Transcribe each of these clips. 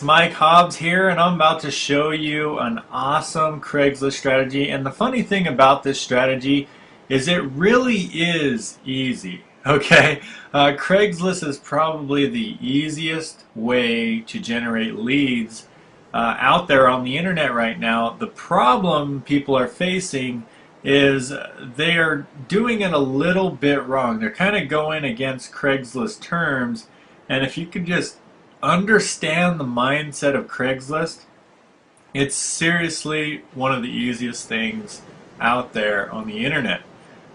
Mike Hobbs here, and I'm about to show you an awesome Craigslist strategy. And the funny thing about this strategy is it really is easy. Okay, Craigslist is probably the easiest way to generate leads out there on the internet right now. The problem people are facing is they are doing it a little bit wrong. They're kind of going against Craigslist terms, and if you could just understand the mindset of Craigslist, it's seriously one of the easiest things out there on the internet.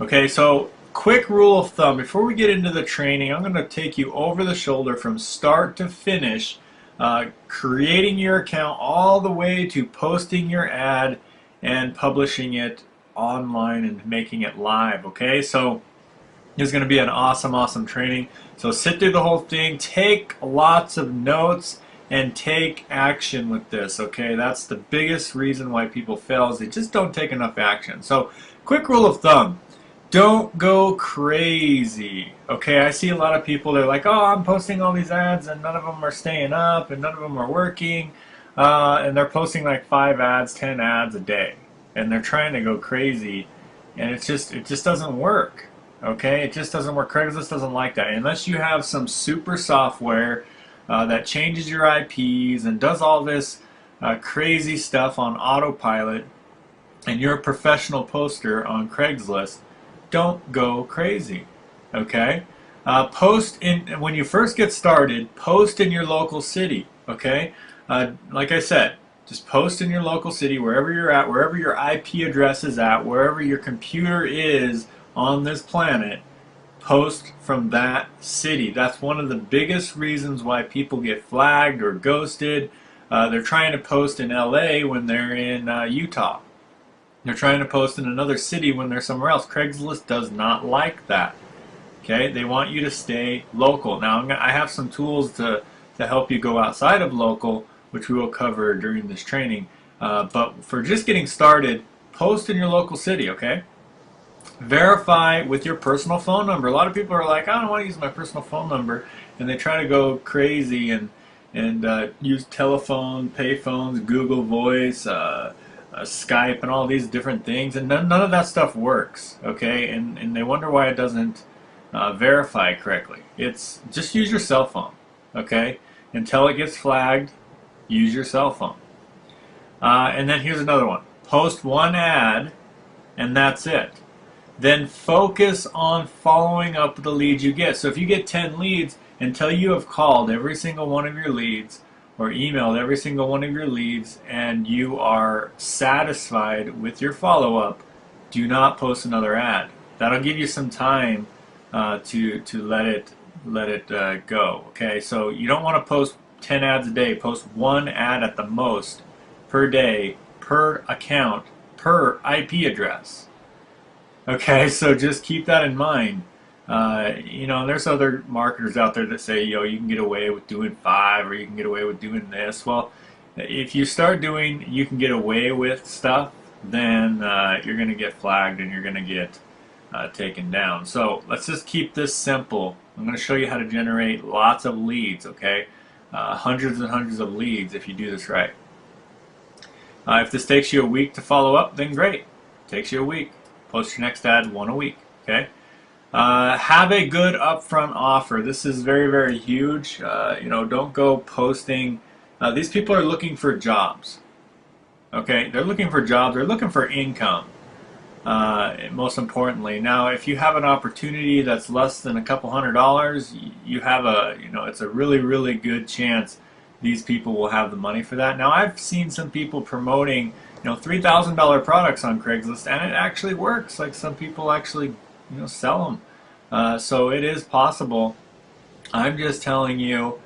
Okay, so quick rule of thumb before we get into the training, I'm going to take you over the shoulder from start to finish, creating your account all the way to posting your ad and publishing it online and making it live. Okay, so it's going to be an awesome training. So sit through the whole thing, take lots of notes, and take action with this. Okay, that's the biggest reason why people fail is they just don't take enough action. So quick rule of thumb, don't go crazy. Okay, I see a lot of people, they're like, oh, I'm posting all these ads and none of them are staying up and none of them are working, and they're posting like 5 ads, 10 ads a day, and they're trying to go crazy, and it just doesn't work. Okay, it just doesn't work. Craigslist doesn't like that unless you have some super software that changes your IPs and does all this crazy stuff on autopilot, and you're a professional poster on Craigslist. Don't go crazy. Okay, post in when you first get started. Post in your local city. Okay, like I said, just post in your local city wherever you're at, wherever your IP address is at, wherever your computer is on this planet. Post from that city. That's one of the biggest reasons why people get flagged or ghosted. They're trying to post in LA when they're in Utah. They're trying to post in another city when they're somewhere else. Craigslist does not like that. Okay, they want you to stay local. Now I have some tools to help you go outside of local, which we will cover during this training. But for just getting started, post in your local city. Okay. Verify with your personal phone number. A lot of people are like, I don't want to use my personal phone number, and they try to go crazy and use telephone, pay phones, Google Voice, Skype, and all these different things, and none of that stuff works. Okay, and they wonder why it doesn't verify correctly. It's just use your cell phone. Okay, until it gets flagged, use your cell phone. And then here's another one: post one ad, and that's it. Then focus on following up with the leads you get. So if you get 10 leads, until you have called every single one of your leads or emailed every single one of your leads and you are satisfied with your follow-up, do not post another ad. That'll give you some time to let it go. Okay, so you don't want to post 10 ads a day. Post one ad at the most per day, per account, per IP address. Okay, so just keep that in mind. There's other marketers out there that say, you can get away with doing 5 or you can get away with doing this. Well, if you start doing you can get away with stuff, then you're going to get flagged and you're going to get taken down. So let's just keep this simple. I'm going to show you how to generate lots of leads, okay? Hundreds and hundreds of leads if you do this right. If this takes you a week to follow up, then great. It takes you a week. Post your next ad 1 a week. Okay. Have a good upfront offer. This is very huge. Don't go posting. These people are looking for jobs. Okay, they're looking for jobs. They're looking for income. Most importantly, now if you have an opportunity that's less than a couple $100, you have it's a really good chance these people will have the money for that. Now I've seen some people promoting $3,000 products on Craigslist, and it actually works. Like some people actually sell them. So it is possible. I'm just telling you,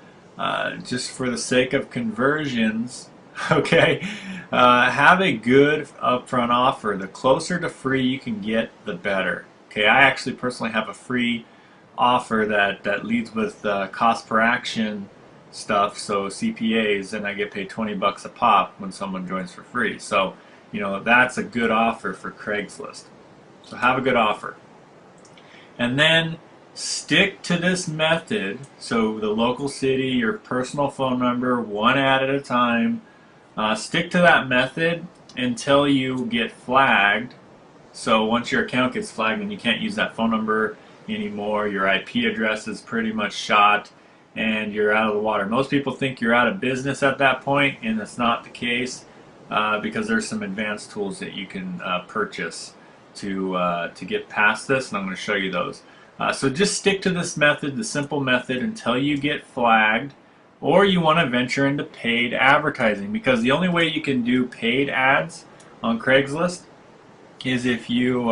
just for the sake of conversions, okay, have a good upfront offer. The closer to free you can get, the better. Okay, I actually personally have a free offer that leads with cost per action stuff, so CPAs, and I get paid $20 a pop when someone joins for free. So that's a good offer for Craigslist. So have a good offer. And then Stick to this method, so the local city, your personal phone number, one ad at a time. Stick to that method until you get flagged. So once your account gets flagged and you can't use that phone number anymore, your IP address is pretty much shot and you're out of the water. Most people think you're out of business at that point, and that's not the case because there's some advanced tools that you can purchase to get past this, and I'm going to show you those. So just stick to this method, the simple method, until you get flagged, or you want to venture into paid advertising, because the only way you can do paid ads on Craigslist is if you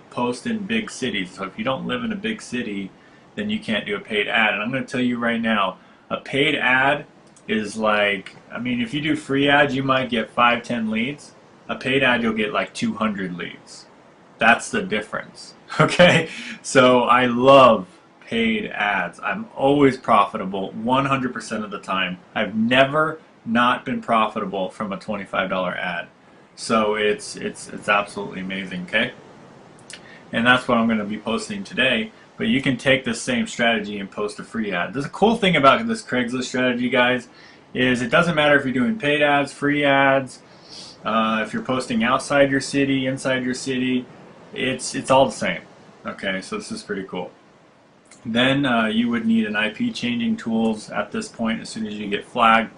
post in big cities. So if you don't live in a big city, then you can't do a paid ad. And I'm going to tell you right now, a paid ad is like, I mean, if you do free ads, you might get 5-10 leads. A paid ad, you'll get like 200 leads. That's the difference. Okay, so I love paid ads. I'm always profitable 100% of the time. I've never not been profitable from a $25 ad. So it's absolutely amazing, okay? And that's what I'm going to be posting today. But you can take this same strategy and post a free ad. The cool thing about this Craigslist strategy, guys, is it doesn't matter if you're doing paid ads, free ads, if you're posting outside your city, inside your city, it's all the same. Okay, so this is pretty cool. Then you would need an IP changing tools at this point as soon as you get flagged,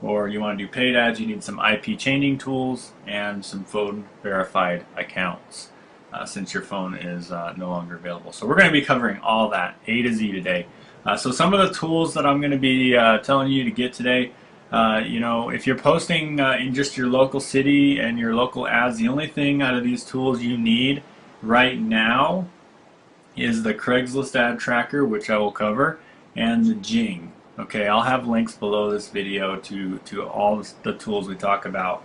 or you want to do paid ads, you need some IP changing tools and some phone verified accounts since your phone is no longer available. So we're going to be covering all that A to Z today. So some of the tools that I'm going to be telling you to get today, you know, if you're posting in just your local city and your local ads, the only thing out of these tools you need right now is the Craigslist ad tracker, which I will cover, and the Jing. Okay, I'll have links below this video to all the tools we talk about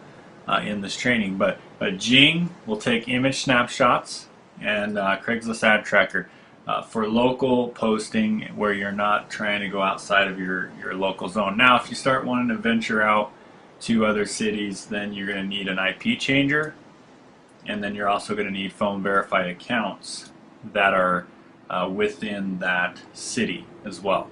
in this training. But Jing will take image snapshots, and Craigslist ad tracker for local posting where you're not trying to go outside of your local zone. Now, if you start wanting to venture out to other cities, then you're going to need an IP changer, and then you're also going to need phone verified accounts that are within that city as well.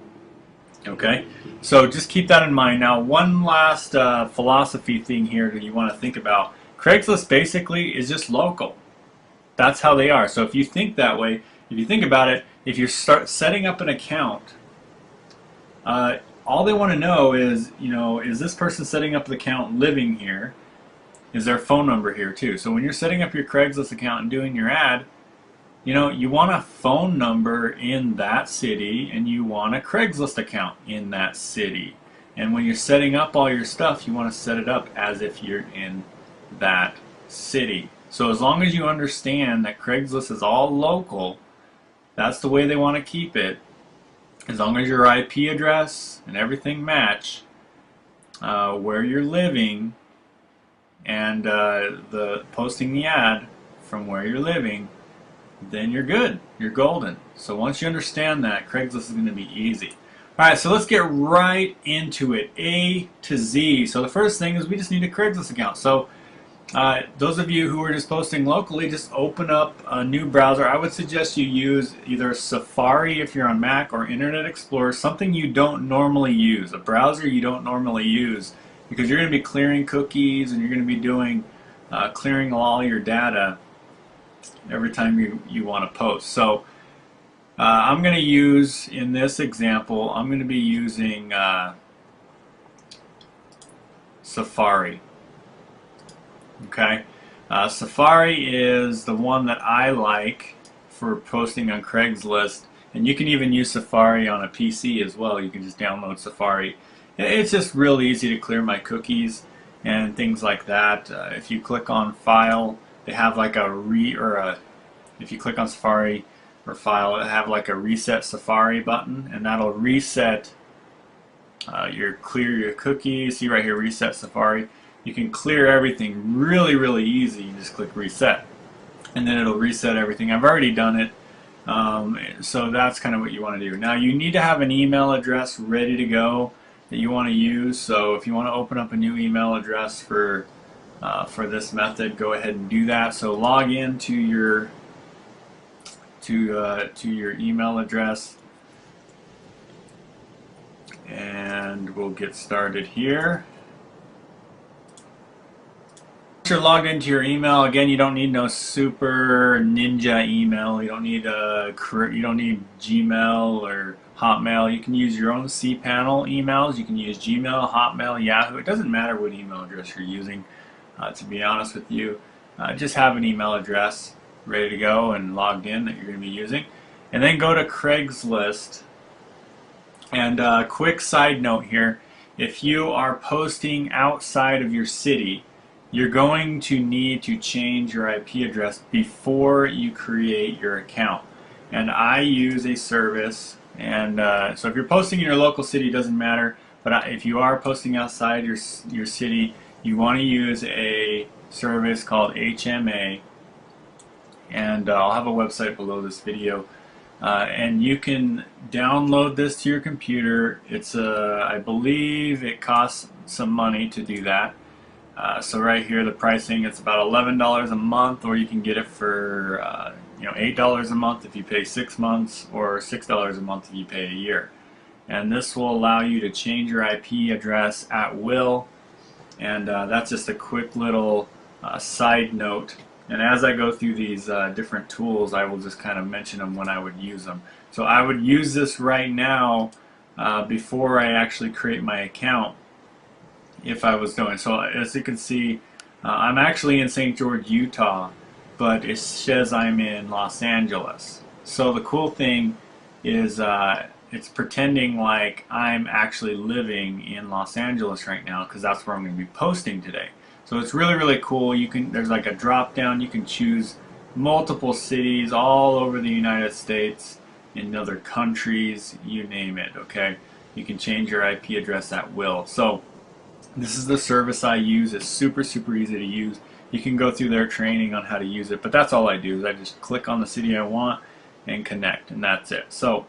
Okay, so just keep that in mind. Now, one last philosophy thing here that you want to think about. Craigslist basically is just local. That's how they are. So if you think that way, if you think about it, if you start setting up an account, all they want to know is, you know, is this person setting up the account living here? Is their phone number here too? So when you're setting up your Craigslist account and doing your ad, you know, you want a phone number in that city and you want a Craigslist account in that city. And when you're setting up all your stuff, you want to set it up as if you're in that city. So as long as you understand that Craigslist is all local, that's the way they want to keep it. As long as your IP address and everything match where you're living, and the posting the ad from where you're living, then you're good. You're golden. So once you understand that, Craigslist is going to be easy. Alright, so let's get right into it. A to Z. So the first thing is we just need a Craigslist account. So those of you who are just posting locally, just open up a new browser. I would suggest you use either Safari if you're on Mac or Internet Explorer, something you don't normally use, a browser you don't normally use, because you're going to be clearing cookies and you're going to be doing clearing all your data every time you want to post. So I'm going to use, in this example, I'm going to be using Safari. Okay, Safari is the one that I like for posting on Craigslist, and you can even use Safari on a PC as well. You can just download Safari. It's just real easy to clear my cookies and things like that. If you click on File, they have like if you click on Safari or File, they have like a Reset Safari button, and that'll reset clear your cookies. See right here, Reset Safari. You can clear everything really easy. You just click Reset, and then it'll reset everything. I've already done it, so that's kind of what you want to do. Now you need to have an email address ready to go that you want to use. So if you want to open up a new email address for this method, go ahead and do that. So log into your to your email address, and we'll get started here. Once you're logged into your email, again, you don't need no super ninja email. You don't need Gmail or Hotmail. You can use your own cPanel emails. You can use Gmail, Hotmail, Yahoo. It doesn't matter what email address you're using. To be honest with you, just have an email address ready to go and logged in that you're going to be using, and then go to Craigslist. And quick side note here: if you are posting outside of your city, you're going to need to change your IP address before you create your account. And I use a service, and so if you're posting in your local city, it doesn't matter. But if you are posting outside your city, you want to use a service called HMA, and I'll have a website below this video. And you can download this to your computer. It's I believe it costs some money to do that. So right here, the pricing, it's about $11 a month, or you can get it for $8 a month if you pay 6 months, or $6 a month if you pay a year. And this will allow you to change your IP address at will. And that's just a quick little side note. And as I go through these different tools, I will just kind of mention them when I would use them. So I would use this right now before I actually create my account, if I was doing. So as you can see, I'm actually in St. George, Utah, but it says I'm in Los Angeles. So the cool thing is it's pretending like I'm actually living in Los Angeles right now, because that's where I'm going to be posting today. So it's really, really cool. There's like a drop down. You can choose multiple cities all over the United States, in other countries, you name it, okay? You can change your IP address at will. So this is the service I use. It's super, super easy to use. You can go through their training on how to use it, but that's all I do is I just click on the city I want and connect, and that's it. So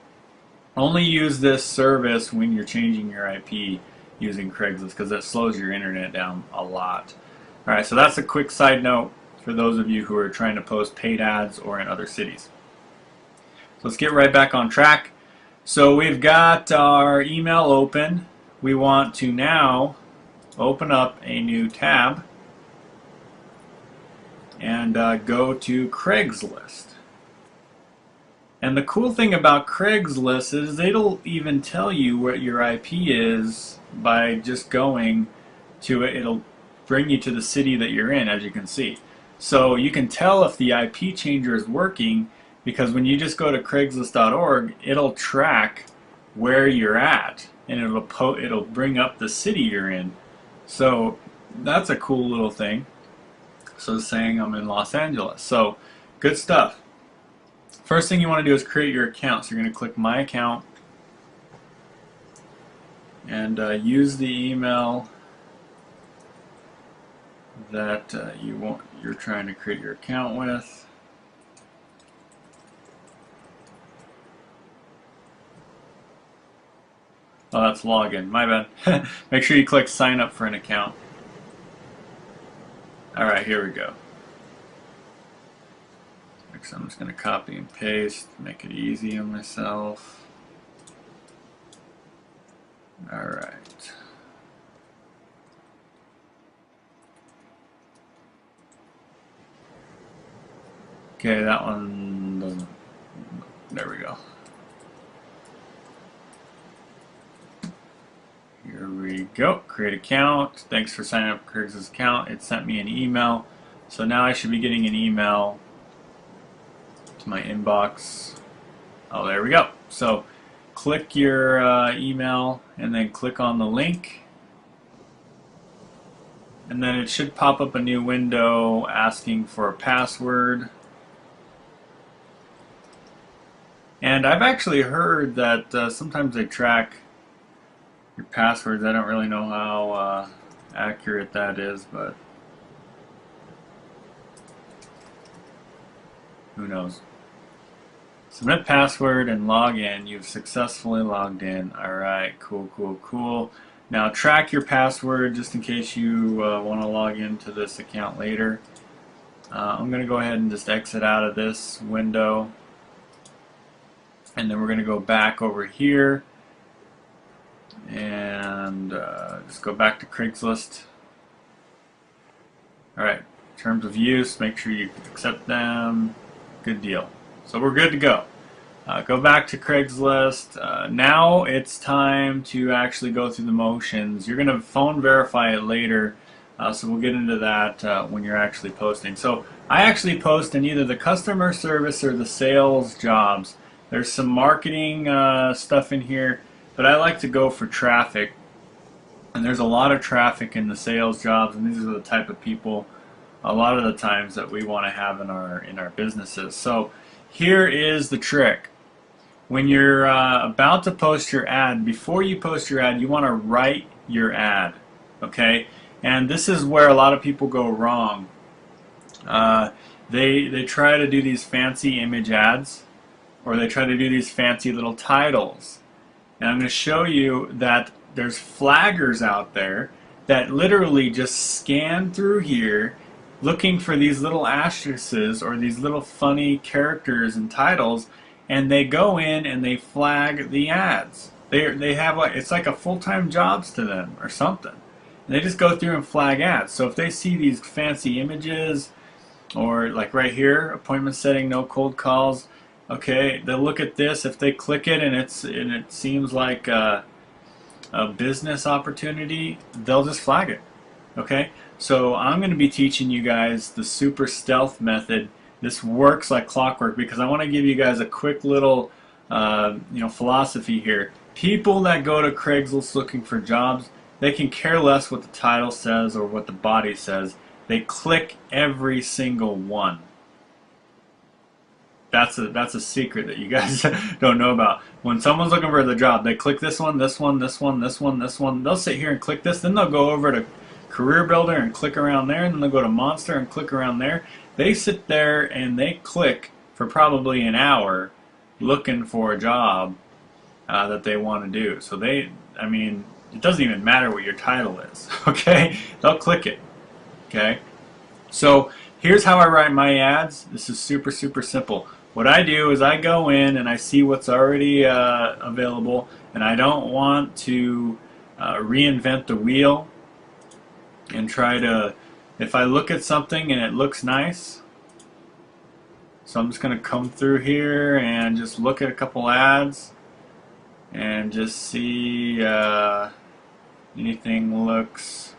only use this service when you're changing your IP using Craigslist, because it slows your internet down a lot. Alright, so that's a quick side note for those of you who are trying to post paid ads or in other cities. So let's get right back on track. So we've got our email open. We want to now open up a new tab and go to Craigslist. And the cool thing about Craigslist is it'll even tell you what your IP is by just going to it. It'll bring you to the city that you're in, as you can see. So you can tell if the IP changer is working, because when you just go to Craigslist.org, it'll track where you're at, and it'll bring up the city you're in. So that's a cool little thing. So it's saying I'm in Los Angeles. So good stuff. First thing you want to do is create your account. So you're going to click My Account and use the email that you're trying to create your account with. Oh, that's login. My bad. Make sure you click Sign Up for an Account. Alright, here we go. So I'm just going to copy and paste, make it easy on myself. Alright. Okay, that one doesn't. There we go. Here we go. Create account. Thanks for signing up for Craigslist account. It sent me an email. So now I should be getting an email to my inbox. Oh, there we go. So click your email and then click on the link. And then it should pop up a new window asking for a password. And I've actually heard that sometimes they track your passwords. I don't really know how accurate that is, but who knows. Submit password and log in. You've successfully logged in. Alright, cool, cool, cool. Now track your password just in case you want to log into this account later. I'm going to go ahead and just exit out of this window. And then we're going to go back over here and just go back to Craigslist. Alright, terms of use, make sure you accept them. Good deal. So we're good to go. Go back to Craigslist. Now it's time to actually go through the motions. You're going to phone verify it later, so we'll get into that when you're actually posting. So I actually post in either the customer service or the sales jobs. There's some marketing stuff in here, but I like to go for traffic. And there's a lot of traffic in the sales jobs, and these are the type of people a lot of the times that we want to have in our businesses. So here is the trick. When you're about to post your ad, before you post your ad, you want to write your ad, okay? And this is where a lot of people go wrong. They try to do these fancy image ads, or they try to do these fancy little titles. And I'm going to show you that there's flaggers out there that literally just scan through here looking for these little asterisks or these little funny characters and titles, and they go in and they flag the ads. They have like, it's like a full-time jobs to them or something. And they just go through and flag ads. So if they see these fancy images, or like right here, appointment setting, no cold calls, okay, they'll look at this. If they click it and it seems like a business opportunity, they'll just flag it. Okay, so I'm going to be teaching you guys the super stealth method. This works like clockwork because I want to give you guys a quick little philosophy here. People that go to Craigslist looking for jobs, they can care less what the title says or what the body says. They click every single one. That's a secret that you guys don't know about. When someone's looking for the job, they click this one, this one, this one, this one, this one. They'll sit here and click this, then they'll go over to Career Builder and click around there, and then they'll go to Monster and click around there. They sit there and they click for probably an hour looking for a job that they want to do. So it doesn't even matter what your title is, okay? They'll click it, okay? So here's how I write my ads. This is super, super simple. What I do is I go in and I see what's already available, and I don't want to reinvent the wheel and try to, if I look at something and it looks nice, so I'm just going to come through here and just look at a couple ads and just see anything looks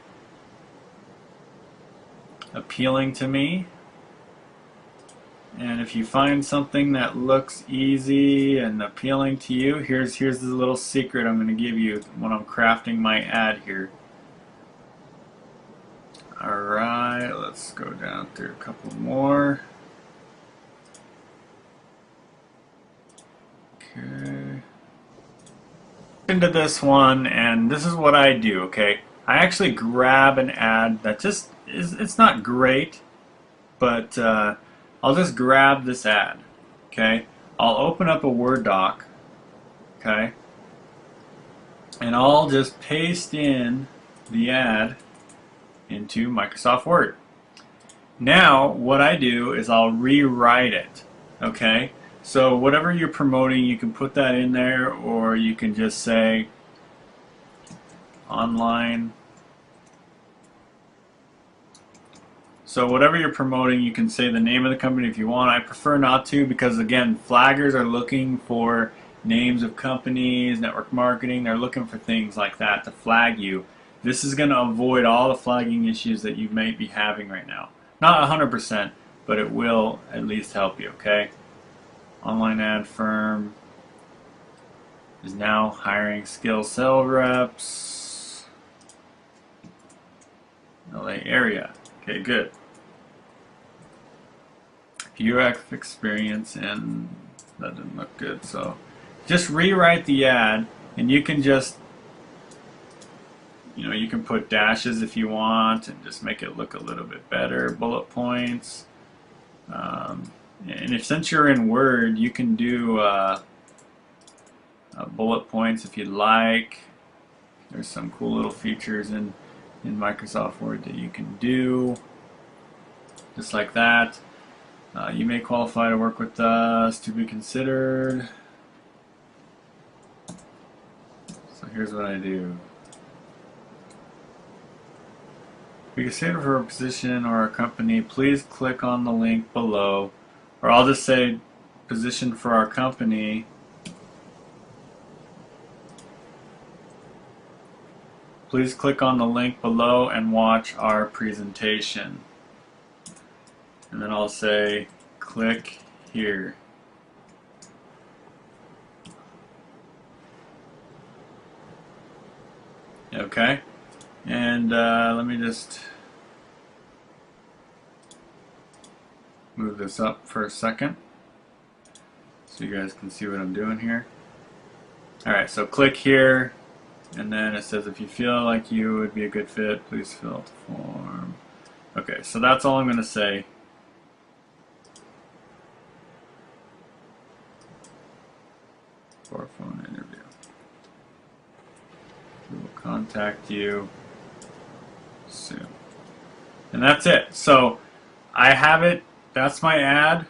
appealing to me. And if you find something that looks easy and appealing to you, here's the little secret I'm going to give you when I'm crafting my ad here. Alright, let's go down through a couple more. Okay. Into this one, and this is what I do, okay? I actually grab an ad that just it's not great, but I'll just grab this ad, okay? I'll open up a Word doc, okay? And I'll just paste in the ad into Microsoft Word. Now, what I do is I'll rewrite it, okay? So whatever you're promoting, you can put that in there, or you can just say online. So whatever you're promoting, you can say the name of the company if you want. I prefer not to because, again, flaggers are looking for names of companies, network marketing. They're looking for things like that to flag you. This is going to avoid all the flagging issues that you may be having right now. Not 100%, but it will at least help you, okay? Online ad firm is now hiring skilled sales reps. LA area. Okay, good. UX experience, and that didn't look good. So just rewrite the ad, and you can just, you can put dashes if you want and just make it look a little bit better. Bullet points. And since you're in Word, you can do bullet points if you'd like. There's some cool little features in Microsoft Word that you can do. Just like that. You may qualify to work with us to be considered. here's what I do. We can say for a position or a company, please click on the link below. Or I'll just say position for our company. Please click on the link below and watch our presentation. And then I'll say click here. Okay, and let me just move this up for a second so you guys can see what I'm doing here. Alright, so click here, and then it says if you feel like you would be a good fit, please fill out the form. Okay, so that's all I'm going to say. For a phone interview. We will contact you soon. And that's it. So I have it. That's my ad.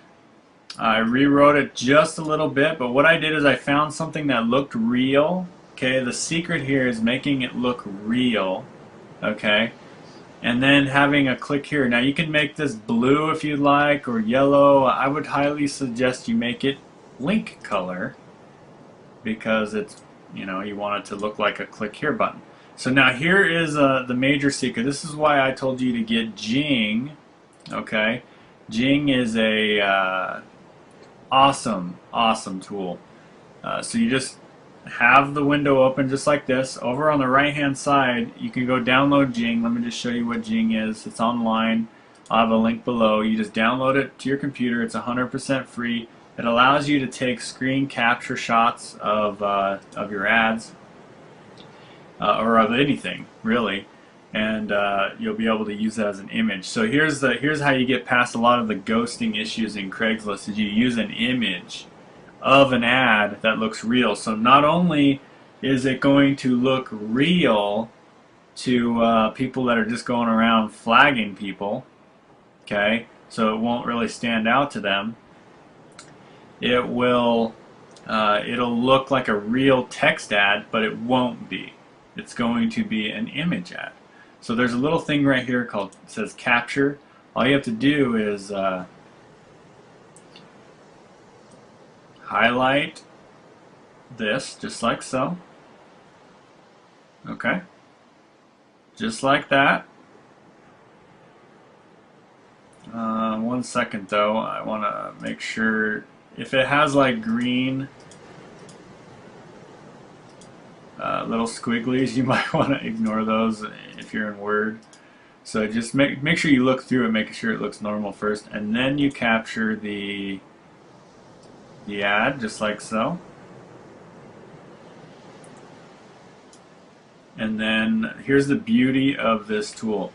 I rewrote it just a little bit, but what I did is I found something that looked real. Okay, the secret here is making it look real. Okay, and then having a click here. Now you can make this blue if you'd like, or yellow. I would highly suggest you make it link color, because it's, you know, you want it to look like a click here button. So now here is the major secret. This is why I told you to get Jing. Okay, Jing is a awesome tool. So you just have the window open just like this. Over on the right hand side you can go download Jing. Let me just show you what Jing is. It's online. I'll have a link below. You just download it to your computer. It's 100% free. It allows you to take screen capture shots of your ads, or of anything really, and you'll be able to use that as an image. So here's how you get past a lot of the ghosting issues in Craigslist. Is you use an image of an ad that looks real. So not only is it going to look real to people that are just going around flagging people, okay, so it won't really stand out to them. It will, it'll look like a real text ad, but it won't be. It's going to be an image ad. So there's a little thing right here called, it says capture. All you have to do is highlight this, just like so. Okay, just like that. 1 second though, I want to make sure. If it has like green little squigglies, you might want to ignore those if you're in Word. So just make sure you look through it, making sure it looks normal first, and then you capture the ad just like so. And then here's the beauty of this tool.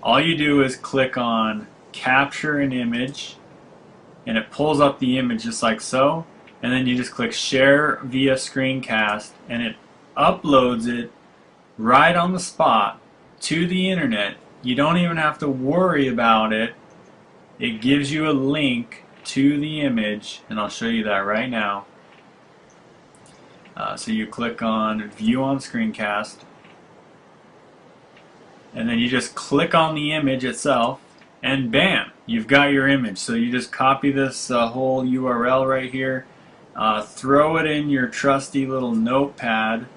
All you do is click on capture an image, and it pulls up the image just like so, and then you just click share via screencast, and it uploads it right on the spot to the internet. You don't even have to worry about it. It gives you a link to the image, and I'll show you that right now. So you click on view on screencast, and then you just click on the image itself, and bam, you've got your image. So you just copy this whole URL right here, throw it in your trusty little notepad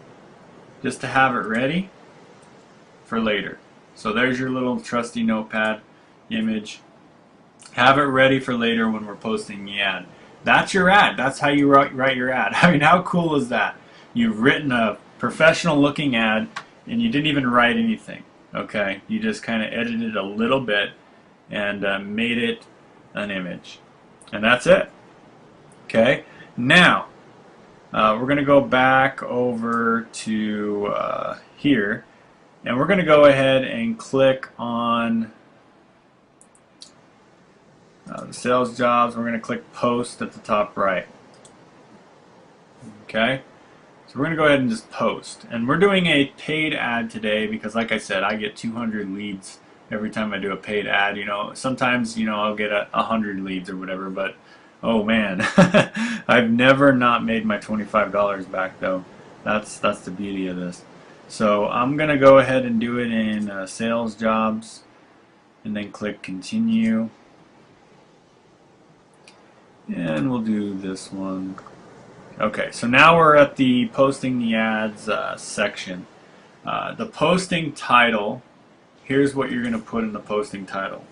just to have it ready for later. So there's your little trusty notepad image. Have it ready for later when we're posting the ad. That's your ad. That's how you write your ad. I mean, how cool is that? You've written a professional looking ad and you didn't even write anything. Okay, you just kind of edited a little bit and made it an image, and that's it. Okay, now we're going to go back over to here, and we're going to go ahead and click on the sales jobs. We're going to click post at the top right. Okay, so we're going to go ahead and just post, and we're doing a paid ad today because, like I said, I get 200 leads every time I do a paid ad. You know, sometimes, you know, I'll get 100 leads or whatever, but oh man, I've never not made my $25 back though. That's the beauty of this. So I'm gonna go ahead and do it in sales jobs, and then click continue, and we'll do this one. Okay, so now we're at the posting the ads section. The posting title. Here's what you're gonna put in the posting title.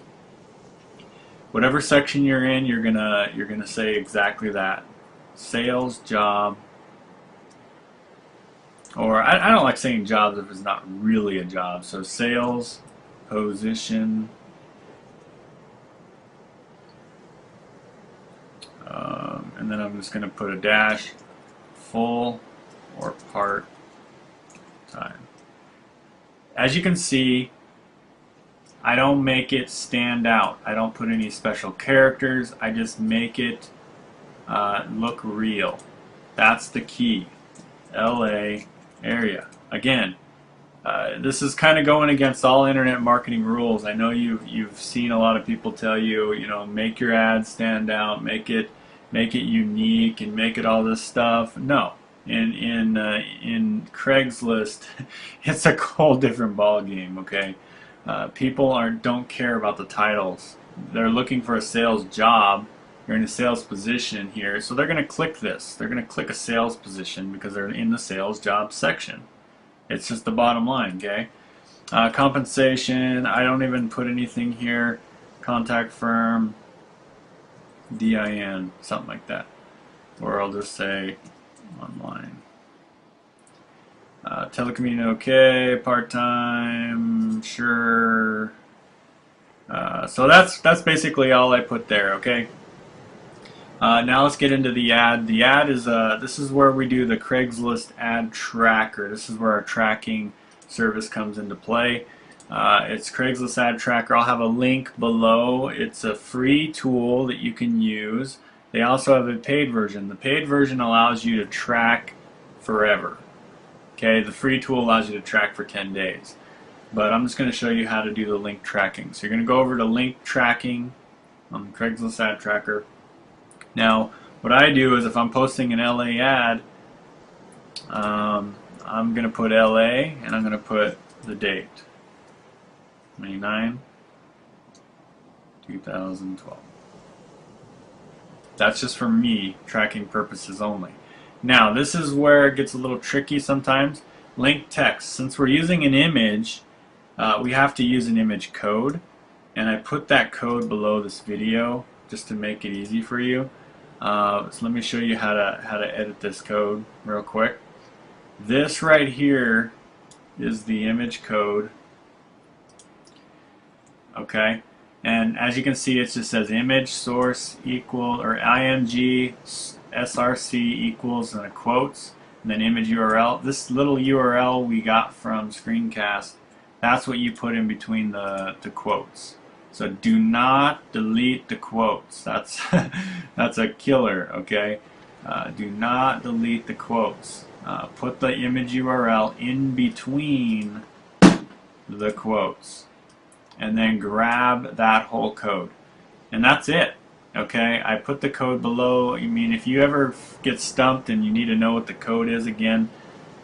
Whatever section you're in, you're gonna say exactly that. Sales job. Or I don't like saying jobs if it's not really a job. So sales position. And then I'm just going to put a dash, full or part time. As you can see, I don't make it stand out. I don't put any special characters. I just make it look real. That's the key. LA area. Again, this is kind of going against all internet marketing rules. I know you've seen a lot of people tell you, make your ads stand out, make it unique, and make it all this stuff. No, in Craigslist, it's a whole different ball game. Okay, people don't care about the titles. They're looking for a sales job. You're in a sales position here, so they're going to click this. They're going to click a sales position because they're in the sales job section. It's just the bottom line, okay? Compensation, I don't even put anything here. Contact firm, DIN, something like that. Or I'll just say online. Telecommuting, okay. Part-time, sure. So that's basically all I put there, okay? Now let's get into the ad. The ad is this is where we do the Craigslist ad tracker. This is where our tracking service comes into play. It's Craigslist ad tracker. I'll have a link below. It's a free tool that you can use. They also have a paid version. The paid version allows you to track forever. Okay, the free tool allows you to track for 10 days. But I'm just going to show you how to do the link tracking. So you're going to go over to link tracking on the Craigslist ad tracker. Now, what I do is if I'm posting an LA ad, I'm going to put LA and I'm going to put the date. May 9, 2012. That's just for me, tracking purposes only. Now, this is where it gets a little tricky sometimes. Link text. Since we're using an image, we have to use an image code. And I put that code below this video just to make it easy for you. So let me show you how to edit this code real quick. This right here is the image code. Okay, and as you can see, it just says image source equal or img src equals and a quotes, and then image URL. This little URL we got from Screencast. That's what you put in between the quotes. So do not delete the quotes. That's that's a killer. Okay, do not delete the quotes. Put the image URL in between the quotes, and then grab that whole code, and that's it. Okay, I put the code below. I mean, if you ever get stumped and you need to know what the code is again,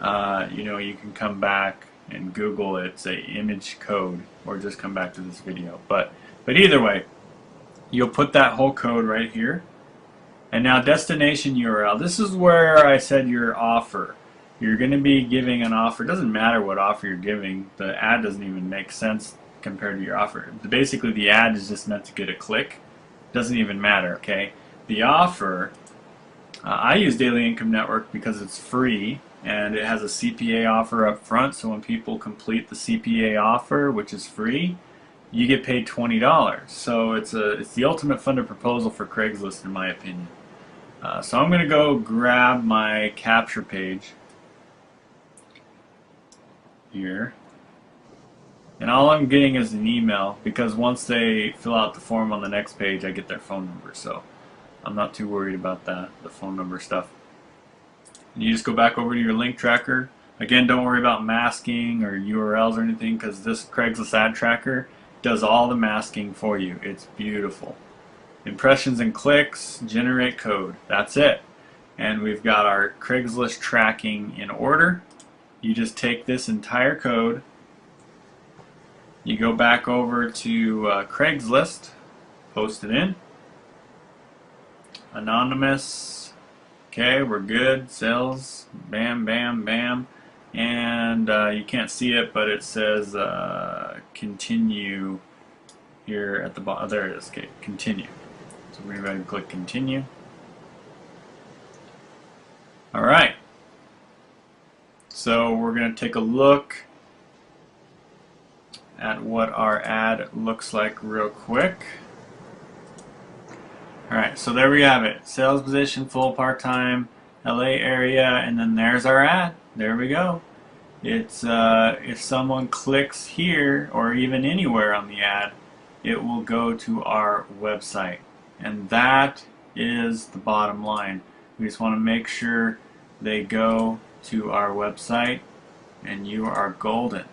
you can come back and Google it, say image code, or just come back to this video. But either way, you'll put that whole code right here. And now destination URL. This is where I said your offer. You're going to be giving an offer. It doesn't matter what offer you're giving. The ad doesn't even make sense compared to your offer. Basically, the ad is just meant to get a click. It doesn't even matter, okay? The offer, I use Daily Income Network because it's free and it has a CPA offer up front. So when people complete the CPA offer, which is free, you get paid $20. So it's the ultimate funded proposal for Craigslist, in my opinion. So I'm going to go grab my capture page here, and all I'm getting is an email, because once they fill out the form on the next page, I get their phone number. So I'm not too worried about that, the phone number stuff. And you just go back over to your link tracker. Again, don't worry about masking or URLs or anything, because this Craigslist ad tracker does all the masking for you. It's beautiful. Impressions and clicks, generate code. That's it. and we've got our Craigslist tracking in order. You just take this entire code, you go back over to Craigslist, post it in, anonymous, okay, we're good, sales, bam, bam, bam, and you can't see it, but it says continue here at the bottom. There it is, okay, continue. So we're going to go ahead and click continue. Alright, so we're going to take a look at what our ad looks like real quick. Alright, so there we have it. Sales position, full part-time, LA area, and then there's our ad. There we go. It's if someone clicks here or even anywhere on the ad, it will go to our website. And that is the bottom line. We just want to make sure they go to our website, and you are golden.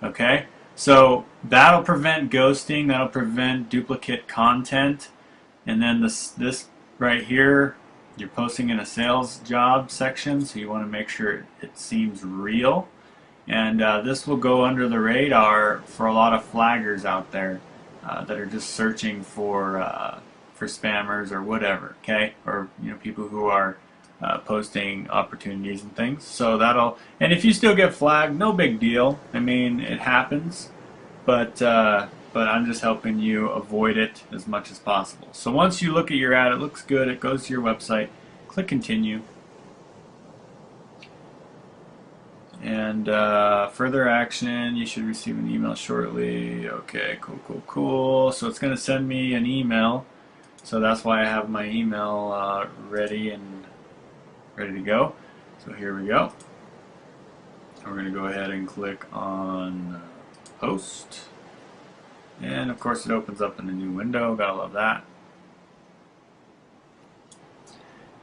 Okay? So that'll prevent ghosting, that'll prevent duplicate content, and then this right here, you're posting in a sales job section, so you want to make sure it seems real. And this will go under the radar for a lot of flaggers out there that are just searching for spammers or whatever, okay? Or people who are posting opportunities and things. So that'll, and if you still get flagged, no big deal. I mean, it happens, but I'm just helping you avoid it as much as possible. So once you look at your ad, it looks good, it goes to your website, click continue. And further action, you should receive an email shortly. Okay, cool, cool, cool. So it's going to send me an email. So that's why I have my email ready to go. So here we go. We're going to go ahead and click on post. And of course it opens up in a new window. Gotta love that.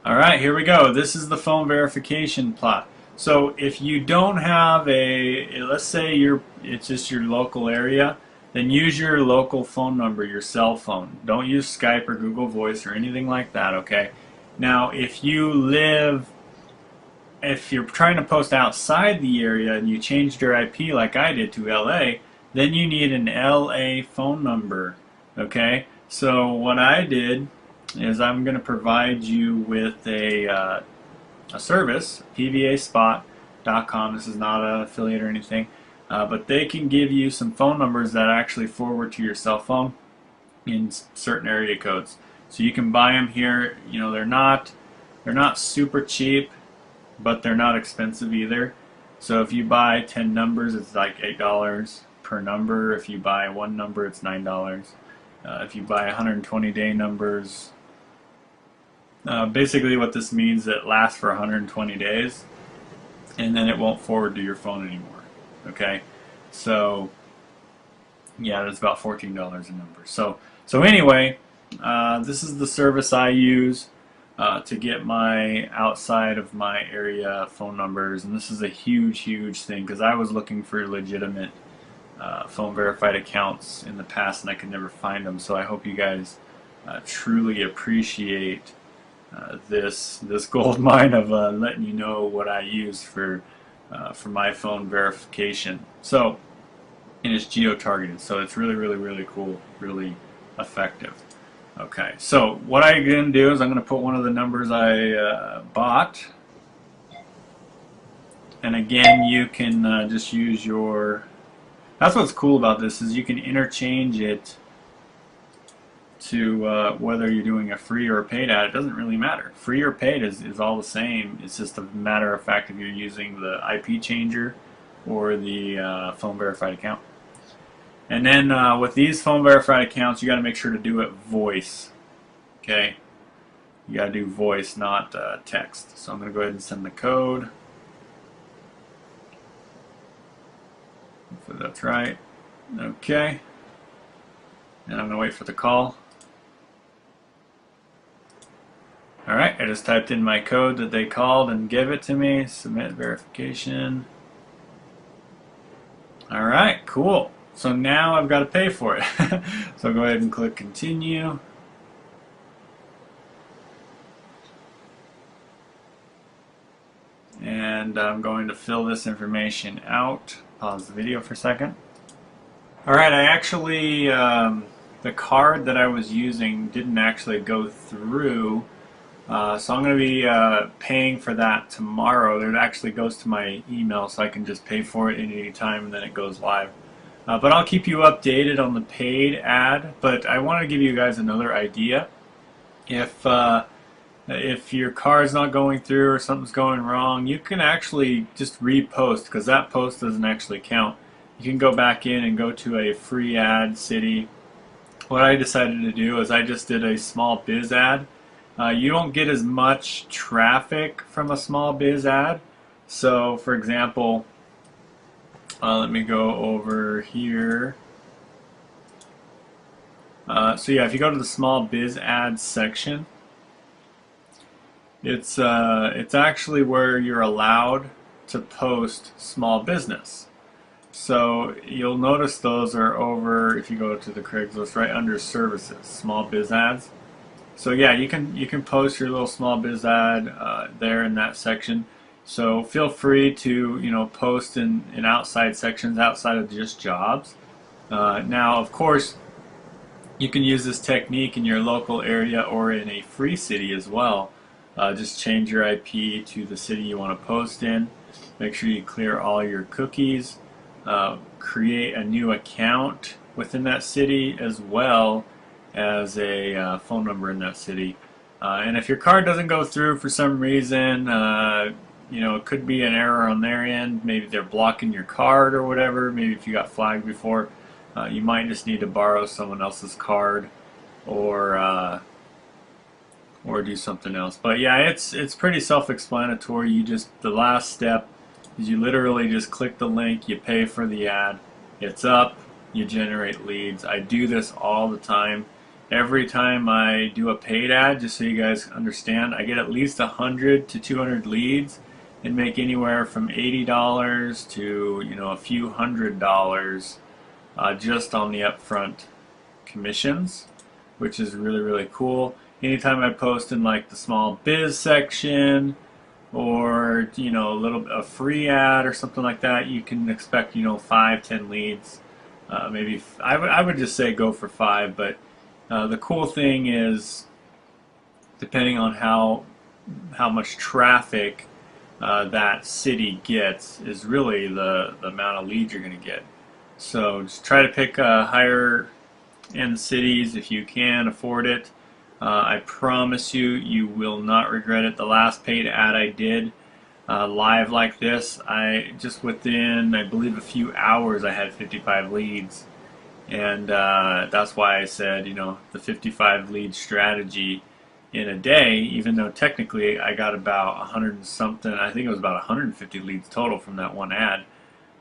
Alright, here we go. This is the phone verification plot. So if you don't have let's say it's just your local area, then use your local phone number, your cell phone. Don't use Skype or Google Voice or anything like that, okay? Now, if you're trying to post outside the area and you changed your IP like I did to LA, then you need an LA phone number, okay? So what I did is I'm going to provide you with a service, pvaspot.com. This is not an affiliate or anything, but they can give you some phone numbers that actually forward to your cell phone in certain area codes. So you can buy them here. They're not super cheap, but they're not expensive either. So if you buy 10 numbers, it's like $8 per number. If you buy one number, it's $9. If you buy 120-day numbers, basically what this means, it lasts for 120 days, and then it won't forward to your phone anymore. Okay, so yeah, that's about $14 a number. So anyway, this is the service I use to get my outside of my area phone numbers, and this is a huge thing because I was looking for legitimate phone verified accounts in the past and I could never find them. So I hope you guys truly appreciate this gold mine of letting you know what I use for my phone verification. So, and it's geo-targeted, so it's really cool, really effective. Okay, so what I'm going to do is I'm going to put one of the numbers I bought, and again you can just use your, that's what's cool about this, is you can interchange it to whether you're doing a free or a paid ad. It doesn't really matter. Free or paid is all the same. It's just a matter of fact if you're using the IP changer or the phone verified account. And then with these phone verified accounts, you got to make sure to do it voice. Okay, you got to do voice, not text. So I'm going to go ahead and send the code. Hopefully that's right. Okay, and I'm going to wait for the call. Alright, I just typed in my code that they called and gave it to me. Submit verification. Alright, cool. So now I've got to pay for it. So I'll go ahead and click continue. and I'm going to fill this information out. Pause the video for a second. Alright, I actually, the card that I was using didn't actually go through, so I'm going to be paying for that tomorrow. It actually goes to my email, so I can just pay for it at any time and then it goes live. But I'll keep you updated on the paid ad, but I want to give you guys another idea. If your card's not going through or something's going wrong, you can actually just repost, because that post doesn't actually count. You can go back in and go to a free ad city. What I decided to do is I just did a small biz ad. You don't get as much traffic from a small biz ad. So for example, let me go over here. So yeah, if you go to the small biz ads section, it's actually where you're allowed to post small business. So you'll notice those are over, if you go to the Craigslist, right under services, small biz ads. So yeah, you can post your little small biz ad there in that section. So feel free to post in outside sections outside of just jobs. Now of course you can use this technique in your local area or in a free city as well. Just change your IP to the city you want to post in. Make sure you clear all your cookies. Create a new account within that city as well as a phone number in that city. And if your card doesn't go through for some reason, it could be an error on their end. Maybe they're blocking your card or whatever. Maybe if you got flagged before, you might just need to borrow someone else's card or do something else. But yeah, it's pretty self-explanatory. The last step is you literally just click the link, you pay for the ad, it's up, you generate leads. I do this all the time. Every time I do a paid ad, just so you guys understand, I get at least 100 to 200 leads and make anywhere from $80 to a few $100 just on the upfront commissions, which is really cool. Anytime I post in like the small biz section or a free ad or something like that, you can expect 5-10 leads. Maybe I would just say go for 5, but the cool thing is, depending on how much traffic that city gets, is really the amount of leads you're going to get. So just try to pick higher end cities if you can afford it. I promise you will not regret it. The last paid ad I did live like this, just within, I believe, a few hours I had 55 leads. And that's why I said, the 55 lead strategy in a day, even though technically I got about 100 and something, I think it was about 150 leads total from that one ad.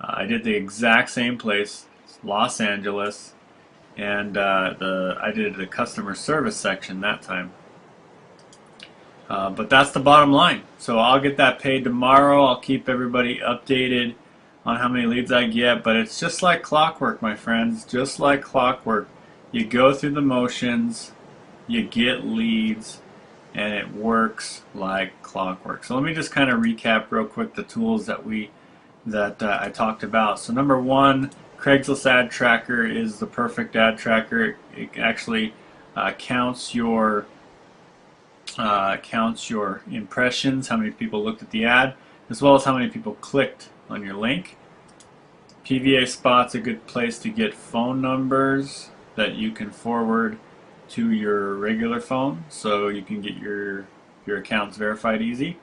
I did the exact same place, Los Angeles, and I did the customer service section that time. But that's the bottom line. So I'll get that paid tomorrow. I'll keep everybody updated on how many leads I get, but it's just like clockwork, my friends, just like clockwork. You go through the motions, you get leads, and it works like clockwork. So let me just kind of recap real quick the tools that I talked about. So number one, Craigslist Ad Tracker is the perfect ad tracker. It actually counts your impressions, how many people looked at the ad, as well as how many people clicked on your link. PVA Spot's a good place to get phone numbers that you can forward to your regular phone, so you can get your accounts verified easy.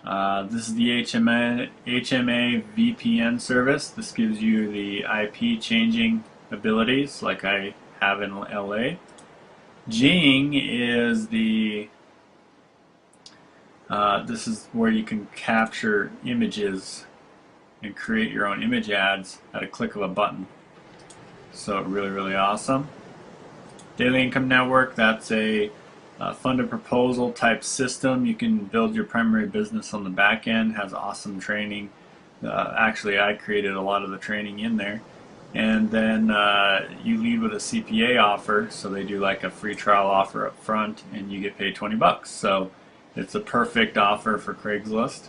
This is the HMA VPN service. This gives you the IP changing abilities like I have in LA. Jing is this is where you can capture images and create your own image ads at a click of a button. So really awesome. Daily Income Network, that's a funded proposal type system. You can build your primary business on the back end, has awesome training. Actually, I created a lot of the training in there. And then you lead with a CPA offer, so they do like a free trial offer up front and you get paid $20. So it's a perfect offer for Craigslist.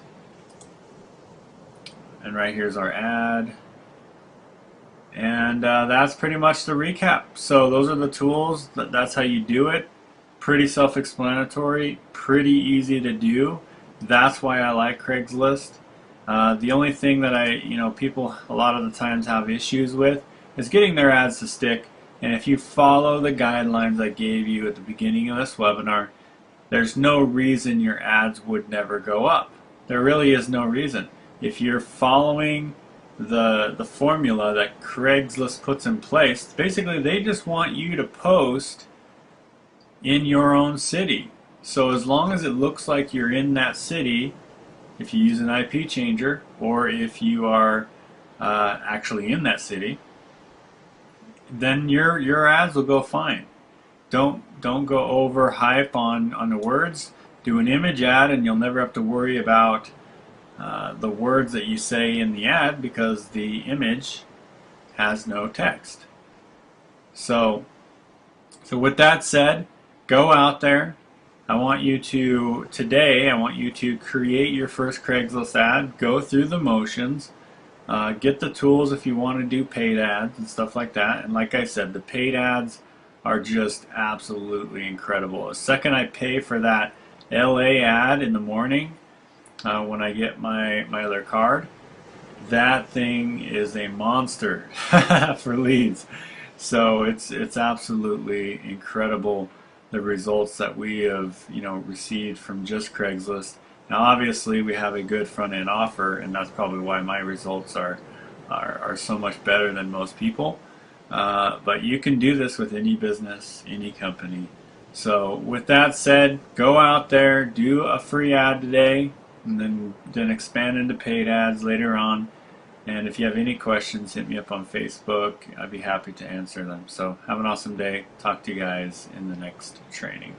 And right here's our ad. And that's pretty much the recap. So those are the tools. That's how you do it. Pretty self-explanatory, pretty easy to do. That's why I like Craigslist. The only thing that people a lot of the times have issues with is getting their ads to stick. And if you follow the guidelines I gave you at the beginning of this webinar, there's no reason your ads would never go up. There really is no reason. If you're following the formula that Craigslist puts in place, basically they just want you to post in your own city. So as long as it looks like you're in that city, if you use an IP changer or if you are actually in that city, then your ads will go fine. Don't go over hype on the words. Do an image ad and you'll never have to worry about the words that you say in the ad because the image has no text. So with that said, go out there. I want you to create your first Craigslist ad, go through the motions, get the tools if you want to do paid ads and stuff like that. And like I said, the paid ads are just absolutely incredible. The second I pay for that LA ad in the morning, when I get my other card, that thing is a monster for leads. So it's absolutely incredible, the results that we have received from just Craigslist. Now obviously we have a good front end offer, and that's probably why my results are so much better than most people. But you can do this with any business, any company. So with that said, go out there, do a free ad today, and then expand into paid ads later on. And if you have any questions, hit me up on Facebook. I'd be happy to answer them. So have an awesome day. Talk to you guys in the next training.